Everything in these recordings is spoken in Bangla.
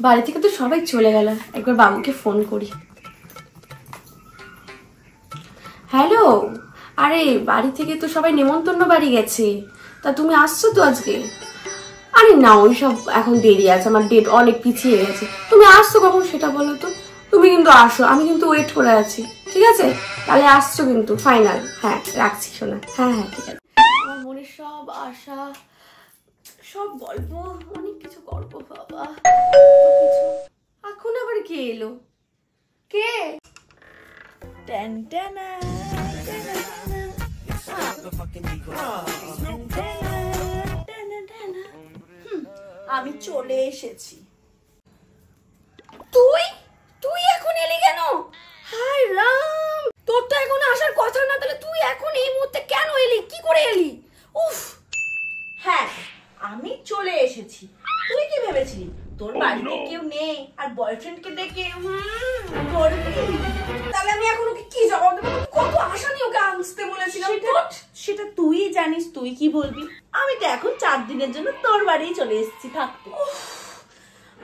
বাড়ি থেকে তো সবাই চলে গেল, একবার বাবুকে ফোন করি। হ্যালো, আরে বাড়ি থেকে তো সবাই নেমন্তন্ন বাড়ি গেছে, তা তুমি আসছো তো আজকে? আরে না, ওইসব এখন দেরি আছে, আমার ডেট অনেক পিছিয়ে গেছে। তুমি আসছো কখন সেটা বলো তো। তুমি কিন্তু আসো, আমি কিন্তু ওয়েট করে আছি, ঠিক আছে? তাহলে আসছো কিন্তু ফাইনাল। হ্যাঁ রাখছি শোনা। হ্যাঁ হ্যাঁ ঠিক আছে। আমার মনের সব আশা, সব গল্প, অনেক কিছু গল্প বাবা। এখন আবার কে এলো? কে? আমি চলে এসেছি। তুই তুই এখন এলি কেন? হায় রাম, তোর তো এখন আসার কথা না, তাহলে তুই এখন এই মুহূর্তে কেন এলি? কি করে এলি? উফ। হ্যাঁ আমি চলে এসেছি। তুই কি ভেবেছিলি তোর বাড়িতে কেউ নেই আর বয়ফ্রেন্ডকে ডেকে করবি? তাহলে আমি এখন ওকে কি জবাব দেবো? কত আশা নিয়ে ওকে আসতে বলেছিলাম। সেটা তুই জানিস, তুই কি বলবি? আমি তো এখন 4 দিনের জন্য তোর বাড়ি চলে এসেছি থাকতে।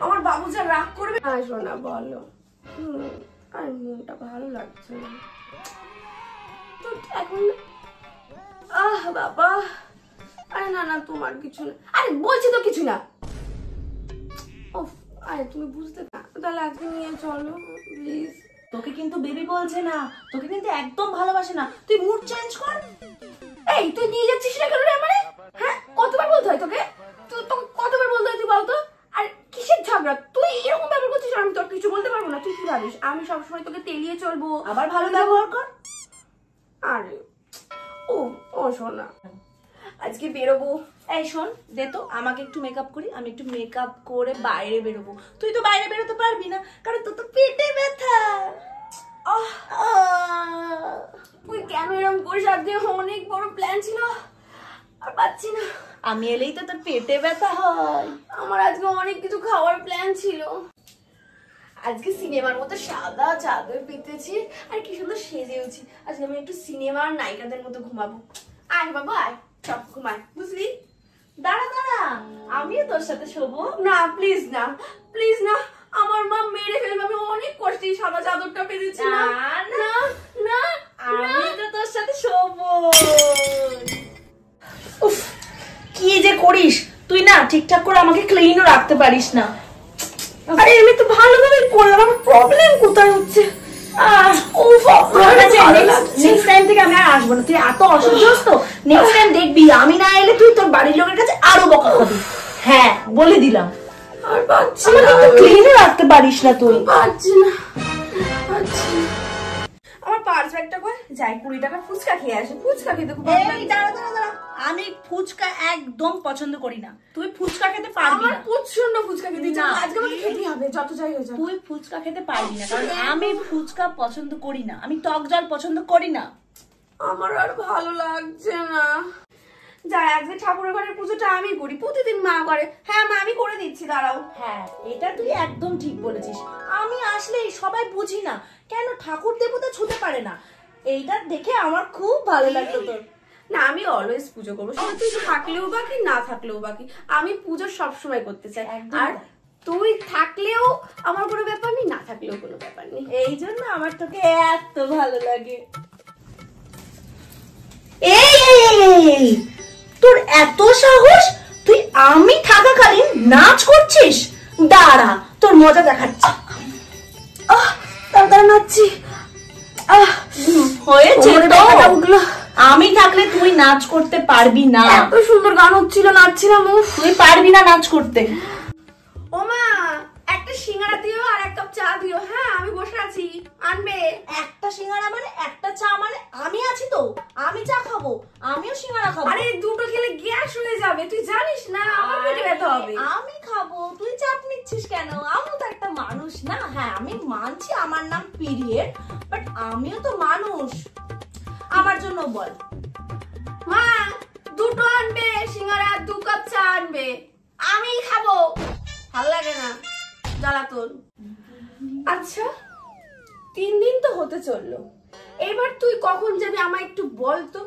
আমার বাবু যা রাগ করবে। শোনা বলো। আর মনটা ভালো লাগছে না তো এখন। বাবা, আরে না না তোমার কিছু না, আরে বলছি তো কিছু না। আরে তুমি বুঝতে না, তাহলে আজকে নিয়ে চলো প্লিজ। তোকে কিন্তু বেবি বলছে না, তোকে কিন্তু একদম ভালোবাসে না, তুই মুড চেঞ্জ কর। এই তুই নিয়ে যাচ্ছিস না কেন রে? মানে হ্যাঁ, কতবার বলতে হয় তোকে? তোকে কতবার বলতে হয় তুই বলতো? আর কিসের ঝগড়া? তুই এরকম ব্যবহার করছিস, আমি তোর কিছু বলতে পারবো না। তুই কি ভাবিস আমি সবসময় তোকে তেলিয়ে চলবো? আবার ভালো ব্যবহার কর। আরে ও শোনা, আজকে বেরোবো। এই শোন, দে তো আমাকে একটু মেকআপ করি, আমি একটু মেকআপ করে বাইরে বেরোবো। তুই তো বাইরে বেরোতে পারবি না, কারণ তোর তো পেটে ব্যথা। তুই কেন এরকম করিস? আজকে অনেক বড় প্ল্যান ছিল, আর পাচ্ছি না। আমি এলেই তো তোর পেটে ব্যথা হয়। আমার আজকে অনেক কিছু খাওয়ার প্ল্যান ছিল। আজকে সিনেমার মতো সাদা চাদর পেতেছি আর কি সুন্দর সেজেওছি। আজকে আমি একটু সিনেমার নায়িকাদের মতো ঘুমাবো। আয় বাবা আয়, সব ঘুমায়, বুঝলি? দাঁড়া দাঁড়া, আমিও তোর সাথে শোবো। না প্লিজ না, প্লিজ না, আমার মা মেরে ফেলবে। আমি অনেক কষ্টে সাদা চাদরটা পেতেছি। না না না, আমি তো তোর সাথে শোবো। উফ, কি যে করিস তুই না, ঠিকঠাক করে আমাকে ক্লিনও রাখতে পারিস না। আরে আমি তো ভালোভাবে করলাম, আমার প্রবলেম কোথায় হচ্ছে? নেক্সট টাইম থেকে আমি আর আসবো না। তুই এত অসহ্যস তো, নেক্সট টাইম দেখবি আমি না এলে তুই তোর বাড়ির লোকের কাছে আরো বকা খাবি। হ্যাঁ বলে দিলাম। আর পাচ্ছি না, তো ক্লিনও রাখতে পারিস না তুই। পাচ্ছি না। আমার পার্স ব্যাগটা কই? যাই 20 টাকা ফুচকা খেয়ে আসে। ফুচকা খেতে খুব ভালো লাগে। দাঁড়া দাঁড়া দাঁড়া, আমি ফুচকা একদম পছন্দ করি না। তুই ফুচকা খেতে পারবি না। আমার প্রচন্ড ফুচকা খেতে ইচ্ছা করে। আজকে আমাকে খেতেই হবে, যত যাই হয়ে যাক। তুই ফুচকা খেতে পারবি না, কারণ আমি ফুচকা পছন্দ করি না, আমি টক জল পছন্দ করি না। আমার আর ভালো লাগছে না। যাই আজকে ঠাকুরের ঘরের পুজোটা আমি করি, প্রতিদিন মা করে। হ্যাঁ মা আমি করে দিচ্ছি, দাঁড়াও। হ্যাঁ এটা তুই একদম ঠিক বলেছিস। আমি আসলে সবাই বুঝি না কেন ঠাকুর দেবতা ছুতে পারে না। এইটা দেখে আমার খুব ভালো লাগলো তোর। না আমি অলওয়েজ পুজো করবো, সেটা তুই থাকলেও বাকি না থাকলেও বাকি, আমি পুজো সবসময় করতে চাই। আর তুই থাকলেও আমার কোনো ব্যাপার নেই, না থাকলেও কোনো ব্যাপার নেই। এই জন্য আমার তোকে এত ভালো লাগে। এই তোর এত সাহস, তুই আমি থাকাকালীন নাচ করছিস? দাঁড়া তোর মজা দেখাচ্ছি। তাড়াতাড়ি নাচছি। হয়েছে তো, আমি থাকলে তুই নাচ করতে পারবি না। এত সুন্দর গান হচ্ছিল, নাচছিলাম। তুই পারবি না নাচ করতে। ও মা, একটা সিঙ্গাড়া দিও আর 1 কাপ চা দিও। হ্যাঁ আমি বসে আছি, আনবে। একটা সিঙ্গাড়া মানে একটা চা মানে? আমি আছি তো, আমি চা খাবো, আমিও সিঙ্গাড়া খাবো। আরে দুটো খেলে গ্যাস হয়ে যাবে, তুই জানিস না আমার পেটে ব্যথা হবে। আমি খাবো, তুই চাপ নিচ্ছিস কেন? আমিও তো একটা মানুষ না। হ্যাঁ আমি মানছি আমার নাম পিরিয়ড, বাট আমিও তো মানুষ। আমার জন্য বল। মা দুটো আনবে সিঙ্গাড়া, 2 কাপ চা আনবে, আমি খাবো। ভালো লাগে না জ্বালাতন। আচ্ছা 3 দিন তো হতে চললো, এবার তুই কখন যাবি আমায় একটু বল তো।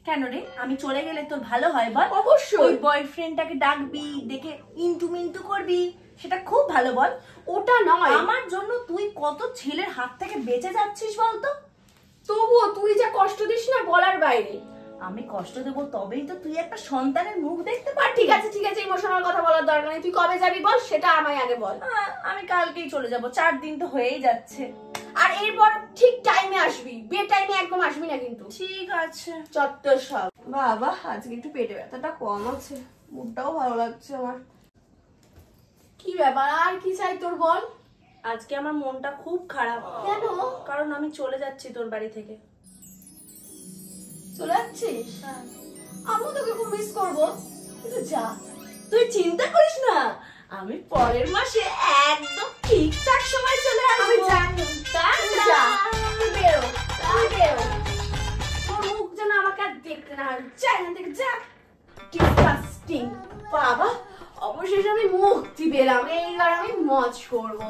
কেন রে, আমি চলে গেলে তোর ভালো হয় বল? অবশ্যই। ওই বয়ফ্রেন্ডটাকে ডাকবি, দেখে ইন্টু মিন্টু করবি, সেটা খুব ভালো বল। ওটা নয়, আমার জন্য তুই কত ছেলের হাত থেকে বেঁচে যাচ্ছিস বলতো। তবুও তুই যা কষ্ট দিস না বলার বাইরে। আমি কষ্ট দেবো তবেই তো তুই একটা সন্তানের মুখ দেখতে আর পারবি। ঠিক আছে ঠিক আছে, ইমোশনাল কথা বলার দরকার নেই। তুই কবে যাবি বল, সেটা আমায় আগে বল। আমি কালকেই চলে যাব, 4 দিন তো হয়েই যাচ্ছে। আর এরপর ঠিক টাইমে আসবি, বে টাইমে একদম আসবি না কিন্তু। ঠিক আছে। চত্বর সব। বাবা আজকে একটু পেটে ব্যথাটা কম আছে, মুডটাও ভালো লাগছে আমার। কি ব্যাপার, আর কি চাই তোর বল? আজকে আমার মনটা খুব খারাপ। কেন? কারণ আমি চলে যাচ্ছি তোর বাড়ি থেকে। চলে যাচ্ছিস? আমিও তোকে খুব মিস করবো, কিন্তু যা। তুই চিন্তা করিস না, আমি পরের মাসে একদম ঠিকঠাক সময় চলে আসবো। আমি জানি। তুই যা, তুই বেরো, তুই বেরো। তোর মুখ যেন আমাকে আর দেখতে না হয়। যা এখান থেকে যা। ডিসগাস্টিং। বাবা অবশেষে আমি মুক্তি পেলাম, এইবার আমি মজ করবো।